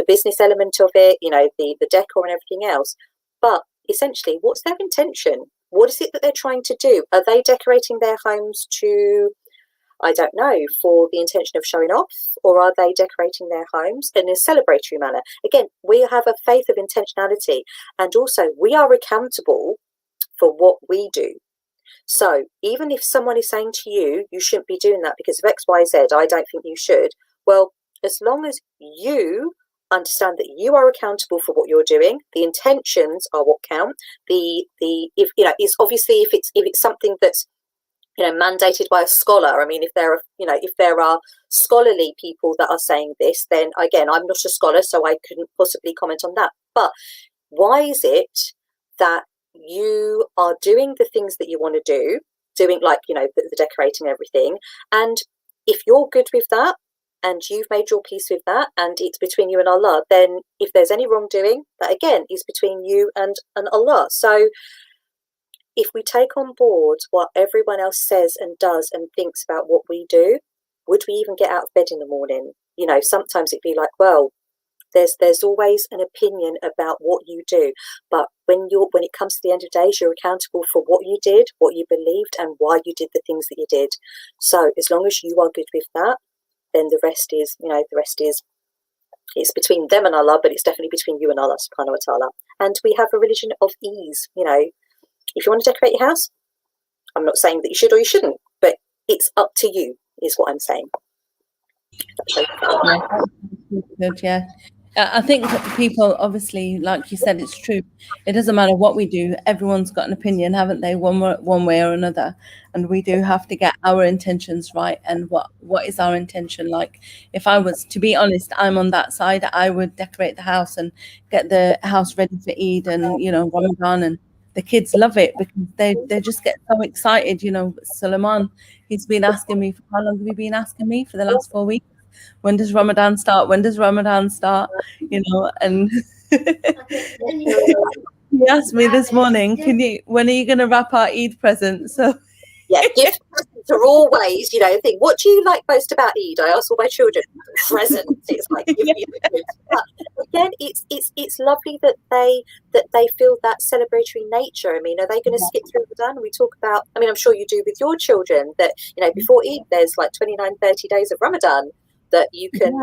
business element of it, you know, the decor and everything else? But essentially, what's their intention? What is it that they're trying to do? Are they decorating their homes to, I don't know, for the intention of showing off, or are they decorating their homes in a celebratory manner? Again, we have a faith of intentionality, and also we are accountable for what we do. So even if someone is saying to you, you shouldn't be doing that because of X, Y, Z, I don't think you should. Well, as long as you understand that you are accountable for what you're doing, the intentions are what count. If you know, it's obviously if it's something that's, you know, mandated by a scholar. I mean, if there are scholarly people that are saying this, then again, I'm not a scholar, so I couldn't possibly comment on that. But why is it that you are doing the things that you want to do, doing, like, you know, the decorating, everything, and if you're good with that and you've made your peace with that and it's between you and Allah, then if there's any wrongdoing, that again is between you and Allah. So if we take on board what everyone else says and does and thinks about what we do, would we even get out of bed in the morning? You know, sometimes it'd be like, well, there's always an opinion about what you do, but when it comes to the end of days, you're accountable for what you did, what you believed, and why you did the things that you did. So as long as you are good with that, then the rest is, it's between them and Allah, but it's definitely between you and Allah subhanahu wa ta'ala. And we have a religion of ease. You know, if you want to decorate your house, I'm not saying that you should or you shouldn't, but it's up to you, is what I'm saying. Yeah. I think people, obviously, like you said, it's true. It doesn't matter what we do. Everyone's got an opinion, haven't they? One way or another, and we do have to get our intentions right. And what is our intention? Like, if I was to be honest, I'm on that side. I would decorate the house and get the house ready for Eid and Ramadan, and the kids love it because they just get so excited. Suleiman, he's been asking me for how long have you been asking me for the last 4 weeks? When does Ramadan start? When does Ramadan start? And he asked me this morning, when are you going to wrap our Eid presents? So yeah, gift presents are always, thing. What do you like most about Eid? I ask all my children. Presents. It's like give me the goods. But again, it's lovely that they feel that celebratory nature. I mean, are they going to skip through Ramadan? We talk about. I mean, I'm sure you do with your children. That before Eid, there's like 29, 30 days of Ramadan that you can.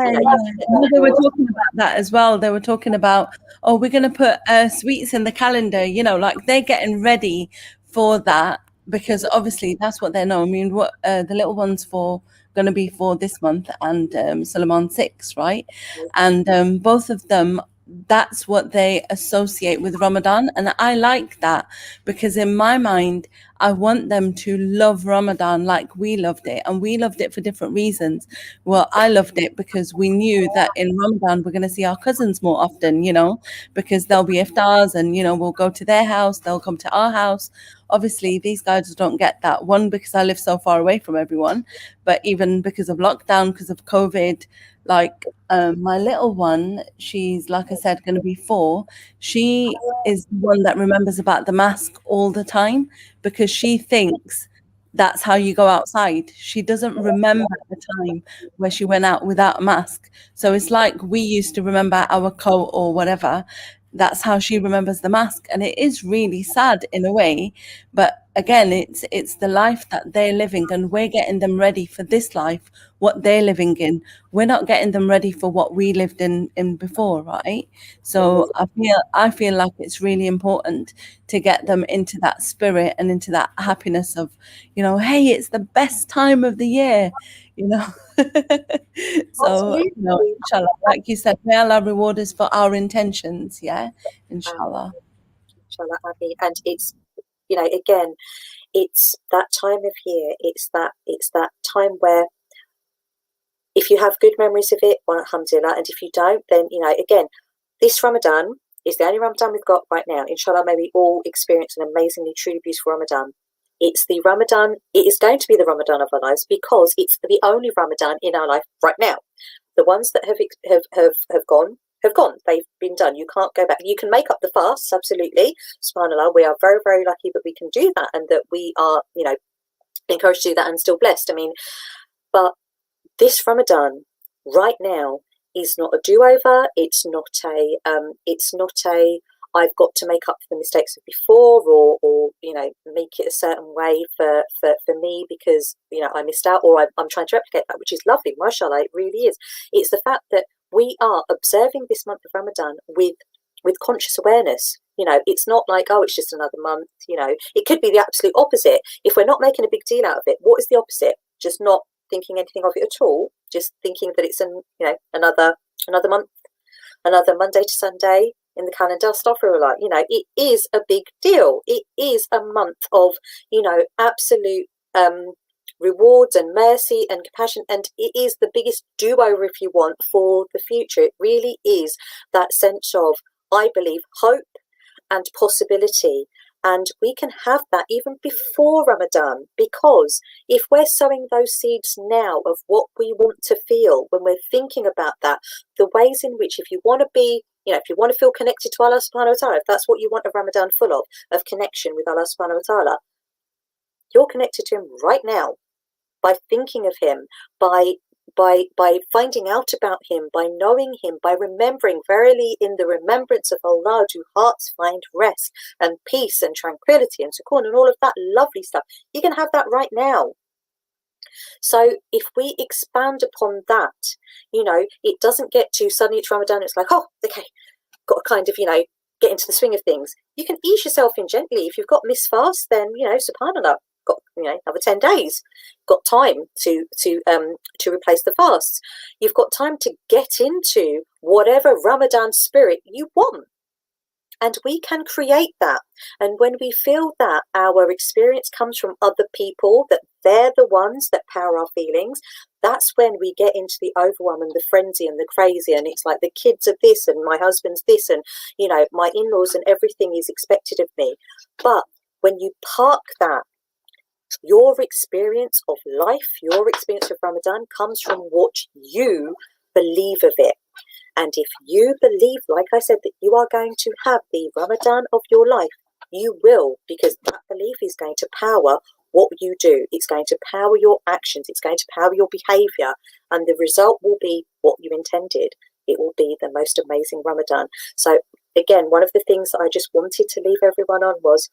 They were talking about that as well. They were talking about, we're going to put sweets in the calendar. Like they're getting ready for that. Because obviously that's what they know. I mean, what the little one's going to be for this month, and Suleiman 6, right? And both of them, that's what they associate with Ramadan, and I like that because in my mind, I want them to love Ramadan like we loved it, and we loved it for different reasons. Well, I loved it because we knew that in Ramadan we're going to see our cousins more often, because there'll be iftars, and we'll go to their house, they'll come to our house. Obviously, these guys don't get that. One, because I live so far away from everyone, but even because of lockdown, because of COVID, like my little one, she's, like I said, going to be 4. She is the one that remembers about the mask all the time because she thinks that's how you go outside. She doesn't remember the time where she went out without a mask. So it's like we used to remember our coat or whatever. That's how she remembers the mask, and it is really sad in a way, but again, it's the life that they're living, and we're getting them ready for this life, what they're living in. We're not getting them ready for what we lived in before, right? So I feel like it's really important to get them into that spirit and into that happiness of, hey, it's the best time of the year, So, inshallah, like you said, may Allah reward us for our intentions. Yeah, inshallah. Inshallah, Abby. And it's, again, it's that time of year. It's that time where, if you have good memories of it, well, alhamdulillah, and if you don't, then again, this Ramadan is the only Ramadan we've got right now. Inshallah, may we all experience an amazingly, truly beautiful Ramadan. It's the Ramadan. It is going to be the Ramadan of our lives because it's the only Ramadan in our life right now. The ones that have gone have gone. They've been done. You can't go back. You can make up the fast, absolutely. SubhanAllah, we are very, very lucky that we can do that, and that we are, encouraged to do that and still blessed. I mean, but this Ramadan right now is not a do-over. It's not a I've got to make up for the mistakes of before, or make it a certain way for me because I missed out, or I'm trying to replicate that, which is lovely, mashallah, it really is. It's the fact that we are observing this month of Ramadan with conscious awareness. It's not like, oh, it's just another month. It could be the absolute opposite. If we're not making a big deal out of it, what is the opposite? Just not thinking anything of it at all, just thinking that it's another month, another Monday to Sunday in the calendar. Astaghfirullah, it is a big deal. It is a month of absolute rewards and mercy and compassion, and it is the biggest do-over, if you want, for the future. It really is that sense of, I believe, hope and possibility. And we can have that even before Ramadan, because if we're sowing those seeds now of what we want to feel when we're thinking about that, the ways in which, if you want to be, if you want to feel connected to Allah subhanahu wa ta'ala, if that's what you want a Ramadan full of connection with Allah subhanahu wa ta'ala, you're connected to him right now by thinking of him, by finding out about him, by knowing him, by remembering. Verily, in the remembrance of Allah do hearts find rest and peace and tranquility and sukoon and all of that lovely stuff. You can have that right now. So if we expand upon that, it doesn't get to suddenly it's Ramadan, it's like, oh, okay, got to kind of, get into the swing of things. You can ease yourself in gently. If you've got missed fast, then, subhanAllah, got another 10 days. Got time to replace the fasts. You've got time to get into whatever Ramadan spirit you want. And we can create that. And when we feel that our experience comes from other people, that they're the ones that power our feelings, that's when we get into the overwhelm and the frenzy and the crazy. And it's like the kids are this and my husband's this and, my in-laws and everything is expected of me. But when you park that, your experience of life, your experience of Ramadan comes from what you believe of it. And if you believe, like I said, that you are going to have the Ramadan of your life, you will, because that belief is going to power what you do. It's going to power your actions. It's going to power your behavior. And the result will be what you intended. It will be the most amazing Ramadan. So again, one of the things that I just wanted to leave everyone on was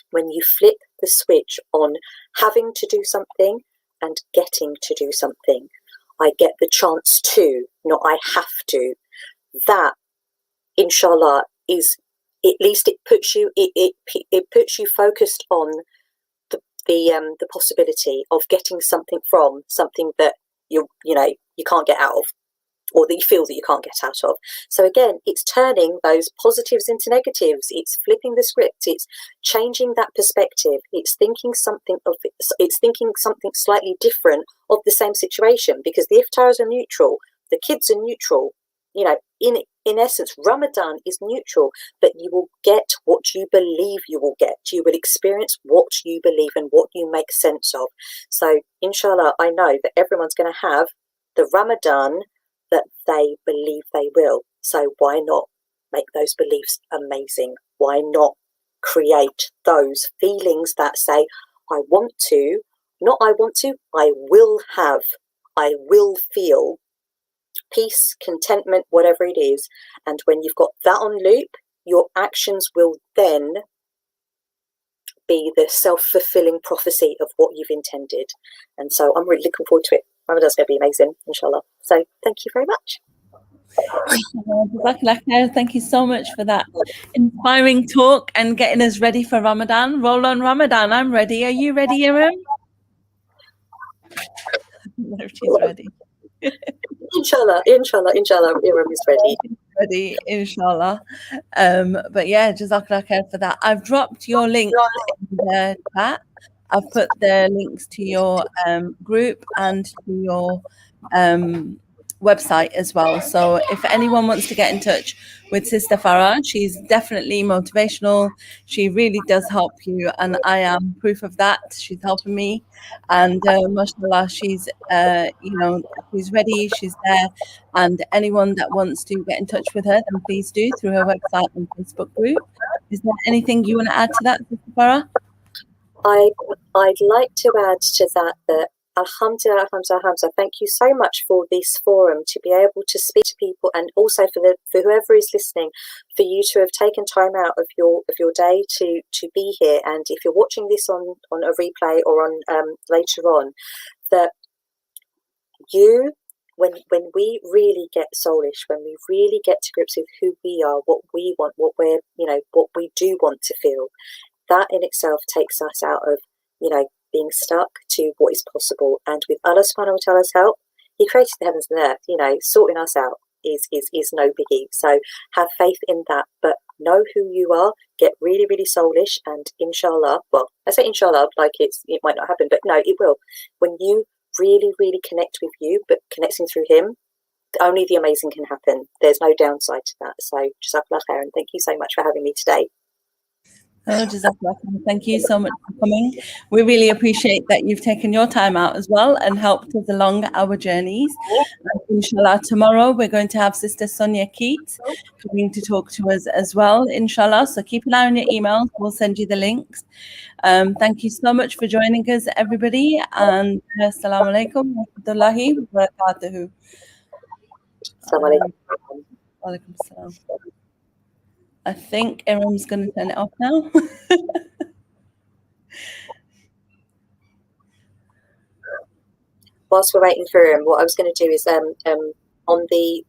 when you flip the switch on having to do something and getting to do something. I get the chance to, not I have to. That, inshallah, is at least it puts you puts you focused on the possibility of getting something from something that you can't get out of, or that you feel that you can't get out of. So again, it's turning those positives into negatives. It's flipping the script. It's changing that perspective. It's thinking something slightly different of the same situation, because the iftars are neutral, the kids are neutral. In essence, Ramadan is neutral, but you will get what you believe you will get. You will experience what you believe and what you make sense of. So inshallah, I know that everyone's going to have the Ramadan that they believe they will. So why not make those beliefs amazing? Why not create those feelings that say, I want to, not I want to, I will have, I will feel peace, contentment, whatever it is. And when you've got that on loop, your actions will then be the self-fulfilling prophecy of what you've intended. And so I'm really looking forward to it. Ramadan's going to be amazing, inshallah. So thank you very much. Thank you so much for that inspiring talk and getting us ready for Ramadan. Roll on Ramadan. I'm ready. Are you ready, Iram? She's ready. Inshallah, Iram is ready. Ready, inshallah. But yeah, Jazakallah khair for that. I've dropped your link in the chat. I've put the links to your group and to your website as well. So if anyone wants to get in touch with Sister Farah, she's definitely motivational. She really does help you, and I am proof of that. She's helping me, and mashallah, she's she's ready, she's there, and anyone that wants to get in touch with her, then please do through her website and Facebook group. Is there anything you want to add to that, Sister Farah? I'd like to add to that Alhamdulillah, thank you so much for this forum, to be able to speak to people, and also for whoever is listening, for you to have taken time out of your day to be here. And if you're watching this on a replay or on later on, that you, when we really get soulish, when we really get to grips with who we are, what we want, what we do want to feel, that in itself takes us out of being stuck to what is possible. And with Allah subhanahu wa ta'ala's help, He created the heavens and earth. Sorting us out is no biggie. So have faith in that, but know who you are, get really, really soulish, and inshallah, well, I say inshallah like it might not happen, but no, it will. When you really, really connect with you, but connecting through Him, only the amazing can happen. There's no downside to that. So jazakallah khair, and thank you so much for having me today. Oh, Jazakallah. Thank you so much for coming. We really appreciate that you've taken your time out as well and helped us along our journeys. And inshallah, tomorrow we're going to have Sister Sonia Keats coming to talk to us as well, inshallah. So keep an eye on your emails. We'll send you the links. Thank you so much for joining us, everybody. And assalamu alaikum wa rahmatullahi wa barakatuhu. Assalamu alaikum. Wa alaikum assalam. I think Iram's going to turn it off now. Whilst we're waiting for him, what I was going to do is on on the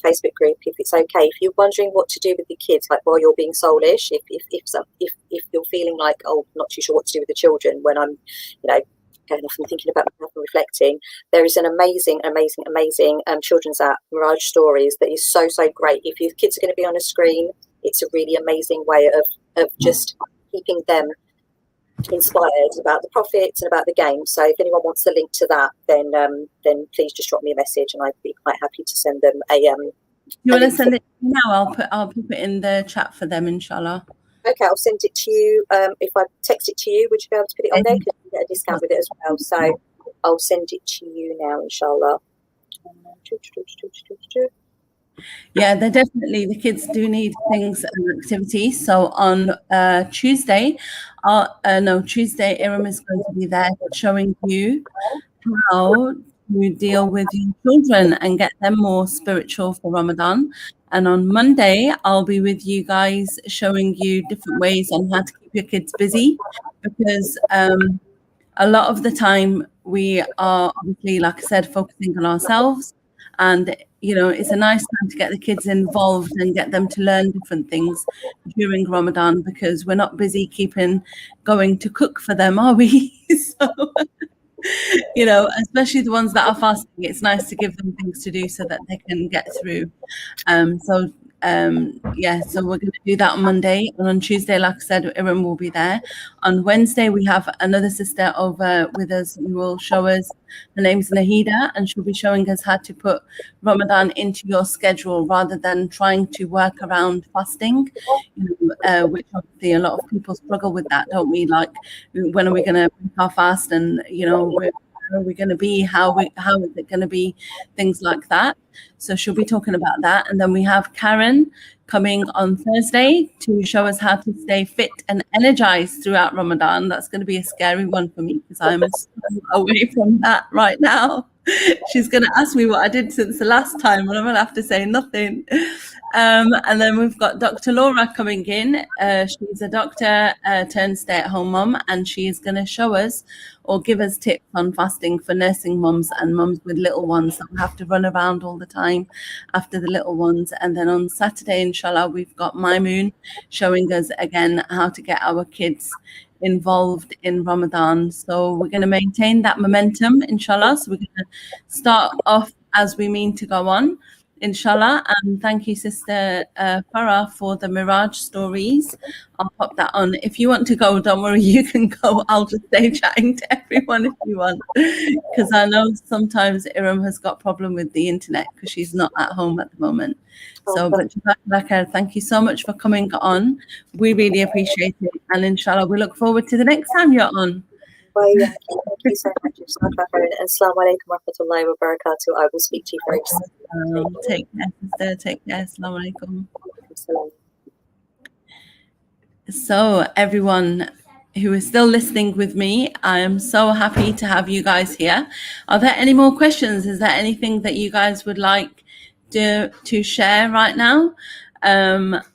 Facebook group, if it's okay, if you're wondering what to do with the kids, like while you're being soulish, if you're feeling like, oh, not too sure what to do with the children when I'm, going off and thinking about myself and reflecting, there is an amazing children's app, Mirage Stories, that is so great. If your kids are going to be on a screen, it's a really amazing way of just keeping them inspired about the profits and about the game. So if anyone wants a link to that, then please just drop me a message, and I'd be quite happy to send them a. You want to send it now? I'll put it in the chat for them, inshallah. Okay, I'll send it to you. If I text it to you, would you be able to put it on there? Because you get a discount with it as well. So I'll send it to you now, inshallah. Yeah, they're definitely, the kids do need things and activities. So on Tuesday, Iram is going to be there showing you how to deal with your children and get them more spiritual for Ramadan. And on Monday, I'll be with you guys showing you different ways on how to keep your kids busy, because a lot of the time we are obviously, like I said, focusing on ourselves. And, it's a nice time to get the kids involved and get them to learn different things during Ramadan, because we're not busy going to cook for them, are we? So, especially the ones that are fasting, it's nice to give them things to do so that they can get through. So we're going to do that on Monday, and on Tuesday, like I said, Iram will be there. On Wednesday, we have another sister over with us who will show us. Her name's Nahida, and she'll be showing us how to put Ramadan into your schedule rather than trying to work around fasting, which obviously a lot of people struggle with that, don't we? Like, when are we going to break our fast, and where are we going to be? How is it going to be? Things like that. So she'll be talking about that. And then we have Karen coming on Thursday to show us how to stay fit and energized throughout Ramadan. That's going to be a scary one for me, because I'm away from that right now. She's going to ask me what I did since the last time, and I'm going to have to say nothing. And then we've got Dr. Laura coming in. She's a doctor turned stay-at-home mum, and she is going to show us or give us tips on fasting for nursing mums and mums with little ones that will have to run around all the time after the little ones. And then on Saturday, inshallah, we've got Maimoon showing us again how to get our kids involved in Ramadan. So we're going to maintain that momentum, inshallah. So we're going to start off as we mean to go on, inshallah. And thank you, Sister Farah, for the Mirage Stories. I'll pop that on. If you want to go, don't worry, you can go. I'll just stay chatting to everyone if you want, because I know sometimes Iram has got problem with the internet because she's not at home at the moment. So, but thank you so much for coming on. We really appreciate it. And inshallah, we look forward to the next time you're on. Well, yeah, thank you so much. Assalamu alaikum wa rahmatullahi wa barakatuh. I will speak to you very soon. Take care, sister. Take care. Assalamu alaikum. So, everyone who is still listening with me, I am so happy to have you guys here. Are there any more questions? Is there anything that you guys would like to share right now?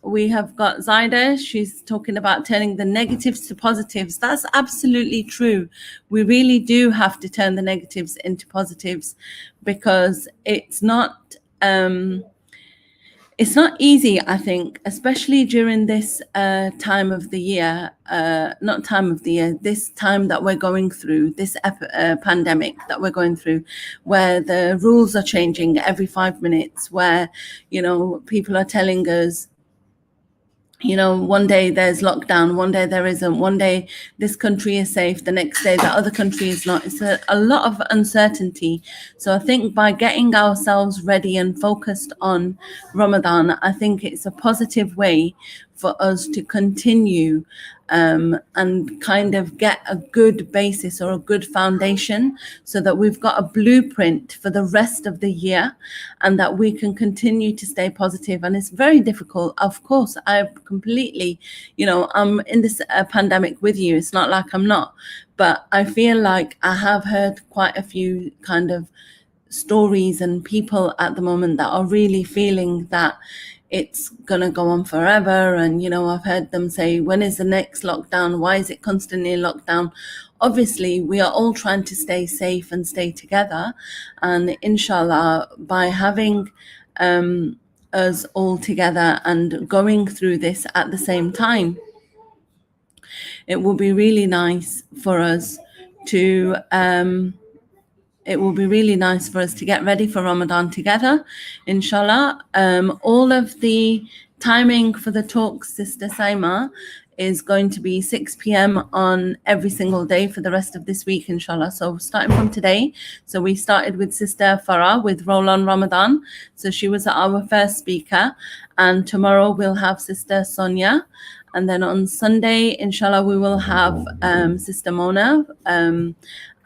We have got Zaida. She's talking about turning the negatives to positives. That's absolutely true. We really do have to turn the negatives into positives, because it's not easy, I think, especially during this time of the year, this time that we're going through, this pandemic that we're going through, where the rules are changing every 5 minutes, where, people are telling us, one day there's lockdown, one day there isn't, one day this country is safe, the next day the other country is not. It's a lot of uncertainty. So I think by getting ourselves ready and focused on Ramadan, I think it's a positive way for us to continue and kind of get a good basis or a good foundation, so that we've got a blueprint for the rest of the year, and that we can continue to stay positive. And it's very difficult. Of course, I completely, I'm in this pandemic with you. It's not like I'm not, but I feel like I have heard quite a few kind of stories and people at the moment that are really feeling that it's going to go on forever. And, I've heard them say, when is the next lockdown? Why is it constantly in lockdown? Obviously, we are all trying to stay safe and stay together. And inshallah, by having us all together and going through this at the same time, it will be really nice for us to get ready for Ramadan together, inshallah. All of the timing for the talks, Sister Saima, is going to be 6 p.m. on every single day for the rest of this week, inshallah. So starting from today, so we started with Sister Farah with Roll on Ramadan. So she was our first speaker. And tomorrow we'll have Sister Sonia. And then on Sunday, inshallah, we will have Sister Mona.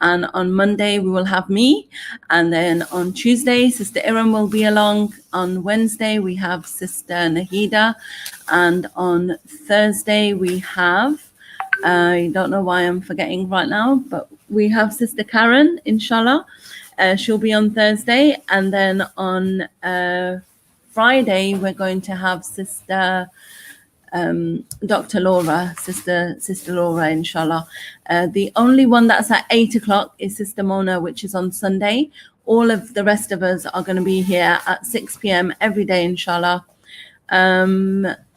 And on Monday, we will have me. And then on Tuesday, Sister Iram will be along. On Wednesday, we have Sister Nahida. And on Thursday, we have, I don't know why I'm forgetting right now, but we have Sister Karen, inshallah. She'll be on Thursday. And then on Friday, we're going to have Sister Dr. Laura, Sister Laura, inshallah. The only one that's at 8 o'clock is Sister Mona, which is on Sunday. All of the rest of us are going to be here at 6 p.m. every day, inshallah.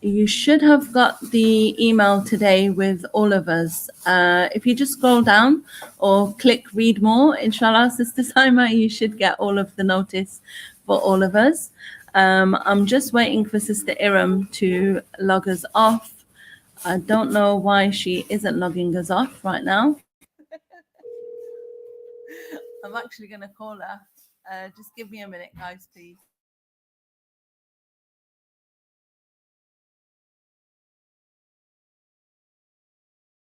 You should have got the email today with all of us. If you just scroll down or click read more, inshallah, Sister Saima, you should get all of the notice for all of us. I'm just waiting for Sister Iram to log us off. I don't know why she isn't logging us off right now. I'm actually going to call her. Just give me a minute, guys, please.